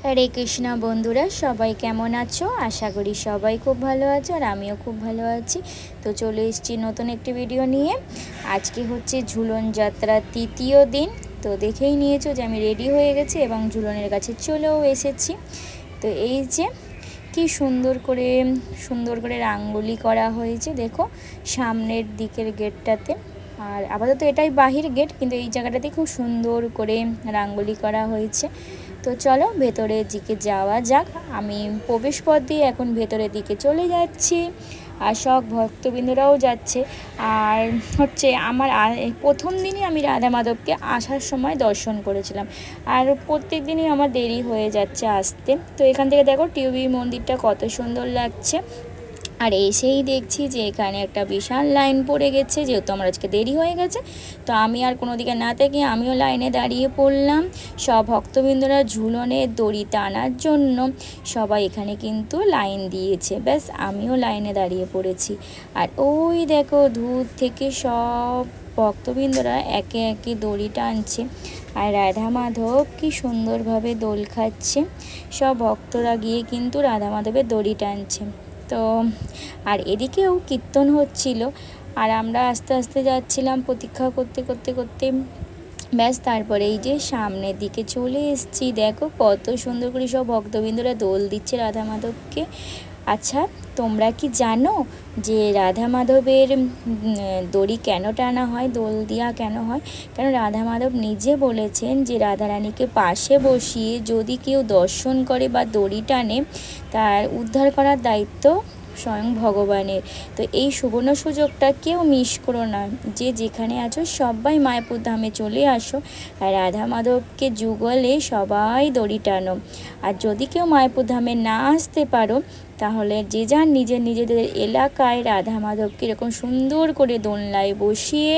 हरे कृष्णा बंधुरा सबाई केमन आछो आशा करी सबाई खूब भालो आछो और आमिओ खूब भालो आछि। तो चले एसेछि नतून एकटी भिडियो निये। आज के होच्छे झुलन यात्रा तृतीय दिन। तो देखेई नियेछो जे आमि रेडी हये गेछि एबं झुलनेर काछे चलेओ एसेछि। तो एई जे कि सुंदर करे रंगोली करा हयेछे देखो सामनेर दिकेर गेटटाते। और आपातत एटाई बाहिर गेट किन्तु एई जायगाटाते खूब सुंदर करे रंगोली करा हयेछे। तो चलो भेतरेर दिके जावा जाक। आमी प्रवेश पथ दिये एखन भेतरेर दिके चले जाচ্ছি और सब भक्तबिंदुराओ जाচ্ছে। और হচ্ছে আমার প্রথম দিনই আমি রাধা মাধবকে আসার সময় দর্শন করেছিলাম আর প্রত্যেক দিনই আমার দেরি হয়ে যাচ্ছে আসতে। তো এখান থেকে দেখো টিউবির মন্দিরটা কত সুন্দর লাগছে। আর এসেই দেখছি যে এখানে একটা বিশাল লাইন পড়ে গেছে, যেহেতু আমার আজকে দেরি হয়ে গেছে। তো আমি আর কোনো দিকে না থেকে আমিও লাইনে দাঁড়িয়ে পড়লাম। সব ভক্তবৃন্দরা ঝুলনের দড়ি টানার জন্য সবাই এখানে কিন্তু লাইন দিয়েছে, ব্যাস আমিও লাইনে দাঁড়িয়ে পড়েছি। আর ওই দেখো দূর থেকে সব ভক্তবৃন্দরা একে একে দড়ি টানছে আর রাধা মাধব কি সুন্দরভাবে দোল খাচ্ছে। সব ভক্তরা গিয়ে কিন্তু রাধা মাধবের দড়ি টানছে। তো আর এদিকেও কীর্তন হচ্ছিল আর আমরা আস্তে আস্তে যাচ্ছিলাম প্রতীক্ষা করতে করতে করতে। ব্যাস তারপরে এই যে সামনের দিকে চলে এসেছি। দেখো কত সুন্দর করে সব ভক্তবৃন্দরা দোল দিচ্ছে রাধা মাধবকে। আচ্ছা তোমরা কি জানো যে রাধা মাধবের দড়ি কেন টানা হয়, দোল দেওয়া কেন হয়? কারণ রাধা মাধব নিজে বলেছেন যে রাধারানীকে পাশে বসিয়ে যদি কেউ দর্শন করে বা দড়ি টানে তার উদ্ধার করার দায়িত্ব স্বয়ং ভগবানের। তো এই সুবর্ণ সুযোগটা কেউ মিস করো না, যে যেখানে আছো সবাই মায়াপুর ধামে চলে আসো আর রাধা মাধবকে যুগলে সবাই দড়ি টানো। আর যদি কেউ মায়াপুর ধামে না আসতে পারো তাহলে যে যার নিজেদের এলাকায় রাধা মাধবকে এরকম সুন্দর করে দোলনায় বসিয়ে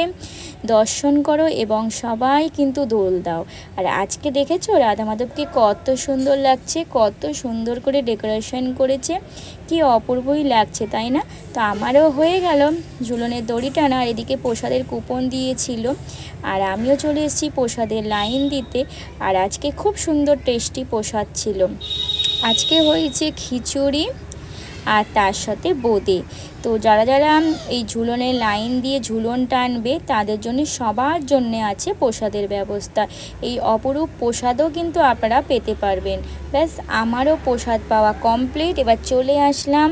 দর্শন করো এবং সবাই কিন্তু দোল দাও। আর আজকে দেখেছো রাধা মাধবকে কত সুন্দর লাগছে, কত সুন্দর করে ডেকোরেশন করেছে, কি অপূর্বই লাগছে তাই না? তো আমারও হয়ে গেল ঝুলনের দড়ি টানা। আর এদিকে প্রসাদের কুপন দিয়েছিল আর আমিও চলে এসেছি প্রসাদের লাইন দিতে। আর আজকে খুব সুন্দর টেস্টি প্রসাদ ছিল। আজকে হয়েছে খিচুড়ি আর তার সাথে বোঁদে। তো যারা যারা এই ঝুলনের লাইন দিয়ে ঝুলন টানবে তাদের জন্য সবার জন্য আছে প্রসাদের ব্যবস্থা। এই অপরূপ প্রসাদও কিন্তু আপনারা পেতে পারবেন। ব্যাস আমারও প্রসাদ পাওয়া কমপ্লিট। এবার চলে আসলাম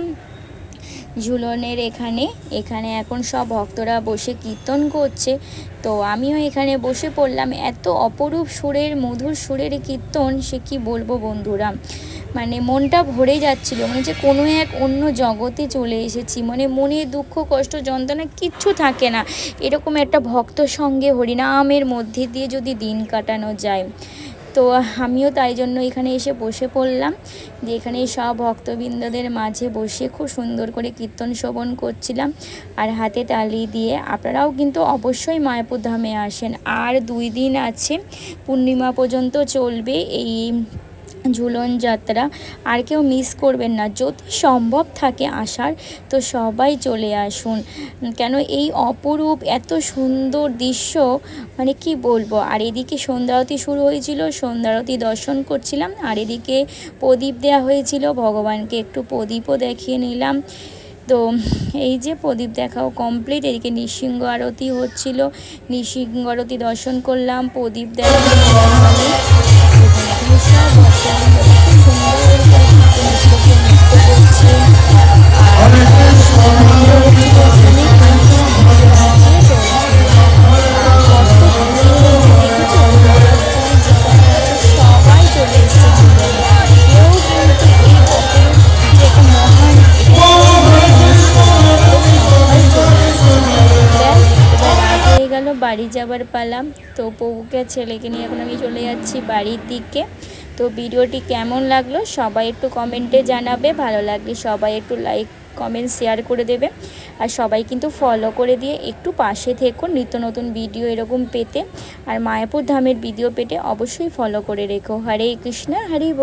ঝুলনের এখানে এখন সব ভক্তরা বসে কীর্তন করছে। তো আমিও এখানে বসে পড়লাম। এত অপরূপ সুরের মধুর সুরের কীর্তন সে কি বলবো বন্ধুরা, মানে মনটা ভরে যাচ্ছিল, মনে হচ্ছে কোনো এক অন্য জগতে চলে এসেছি। মানে মনে দুঃখ কষ্ট যন্ত্রণা কিচ্ছু থাকে না, এরকম একটা ভক্ত সঙ্গে হরিনামের মধ্যে দিয়ে যদি দিন কাটানো যায়। তো আমিও তাই জন্য এখানে এসে বসে পড়লাম, যে এখানে সব ভক্তবৃন্দদের মাঝে বসে খুব সুন্দর করে কীর্তন শ্রবণ করছিলাম আর হাতে তালি দিয়ে। আপনারাও কিন্তু অবশ্যই মায়াপুর ধামে আসেন। আর 2 দিন আছে, পূর্ণিমা পর্যন্ত চলবে এই ঝুলন যাত্রা। আর কেউ মিস করবেন না, যদি সম্ভব থাকে আসার তো সবাই চলে আসুন। কেন এই অপরূপ এত সুন্দর দৃশ্য মানে কি বলবো। আর এদিকে সন্ধ্যারতি শুরু হয়েছিল, সন্ধ্যারতি দর্শন করছিলাম। আর এদিকে প্রদীপ দেওয়া হয়েছিল, ভগবানকে একটু প্রদীপও দেখিয়ে নিলাম। তো এই যে প্রদীপ দেখাও কমপ্লিট। এদিকে নৃসিংহ আরতি হচ্ছিল, নৃসিংহ আরতি দর্শন করলাম, প্রদীপ দেখা বাড়ি যাবার পালা। তো বউকে ছেলেকে নিয়ে এখন আমি চলে যাচ্ছি বাড়ির দিকে। তো ভিডিওটি কেমন লাগলো সবাই একটু কমেন্টে জানাবে, ভালো লাগলে সবাই একটু লাইক কমেন্ট শেয়ার করে দেবে। আর সবাই কিন্তু ফলো করে দিয়ে একটু পাশে থেকো নিত্য নতুন ভিডিও এরকম পেতে। আর মায়াপুর ধামের ভিডিও পেতে অবশ্যই ফলো করে রেখো। হরে কৃষ্ণ হরি বল।